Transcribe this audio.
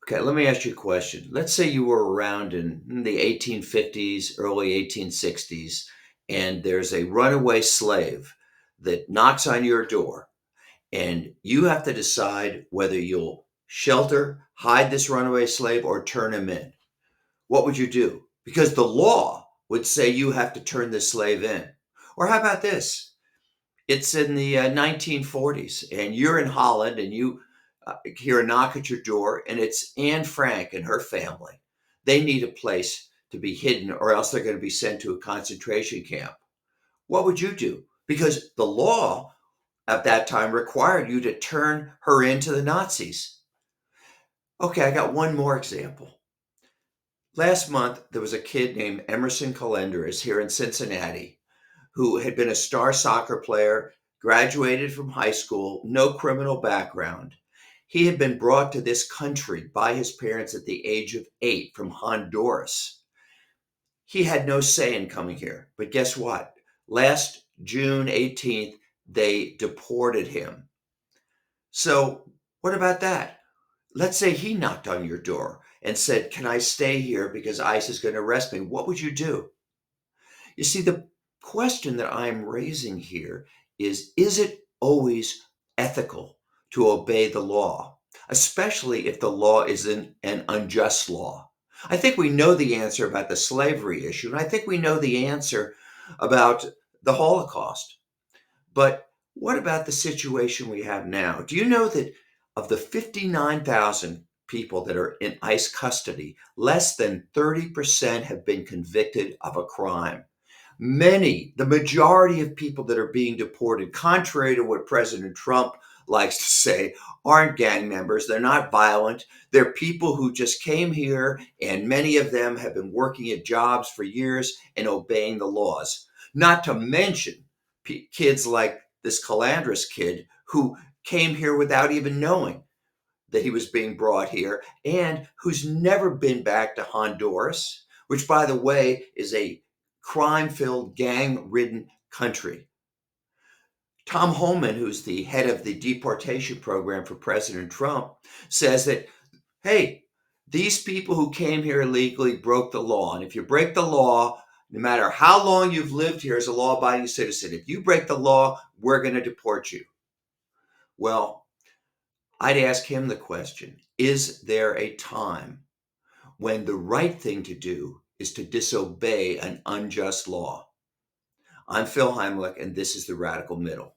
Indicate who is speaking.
Speaker 1: Okay, let me ask you a question. Let's say you were around in the 1850s, early 1860s, and there's a runaway slave that knocks on your door, and you have to decide whether you'll shelter, hide this runaway slave, or turn him in. What would you do? Because the law would say you have to turn this slave in. Or how about this? It's in the 1940s, and you're in Holland, and you hear a knock at your door, and it's Anne Frank and her family. They need a place to be hidden, or else they're going to be sent to a concentration camp. What would you do? Because the law at that time required you to turn her into the Nazis. Okay, I got one more example. Last month, there was a kid named Emerson Calendars here in Cincinnati who had been a star soccer player, graduated from high school, no criminal background. He had been brought to this country by his parents at the age of 8 from Honduras. He had no say in coming here. But guess what? Last June 18th, they deported him. So, what about that? Let's say he knocked on your door and said, "Can I stay here because ICE is going to arrest me?" What would you do? You see, the question that I'm raising here is it always ethical to obey the law, especially if the law is an unjust law? I think we know the answer about the slavery issue, and I think we know the answer about the Holocaust. But what about the situation we have now? Do you know that of the 59,000 people that are in ICE custody, less than 30% have been convicted of a crime? Many, the majority of people that are being deported, contrary to what President Trump likes to say, aren't gang members. They're not violent. They're people who just came here, and many of them have been working at jobs for years and obeying the laws. Not to mention kids like this Calandras kid who came here without even knowing that he was being brought here and who's never been back to Honduras, which, by the way, is a crime filled, gang ridden country. Tom Homan, who's the head of the deportation program for President Trump, says that, hey, these people who came here illegally broke the law. And if you break the law, no matter how long you've lived here as a law abiding citizen, if you break the law, we're going to deport you. Well, I'd ask him the question, is there a time when the right thing to do is to disobey an unjust law? I'm Phil Heimlich, and this is The Radical Middle.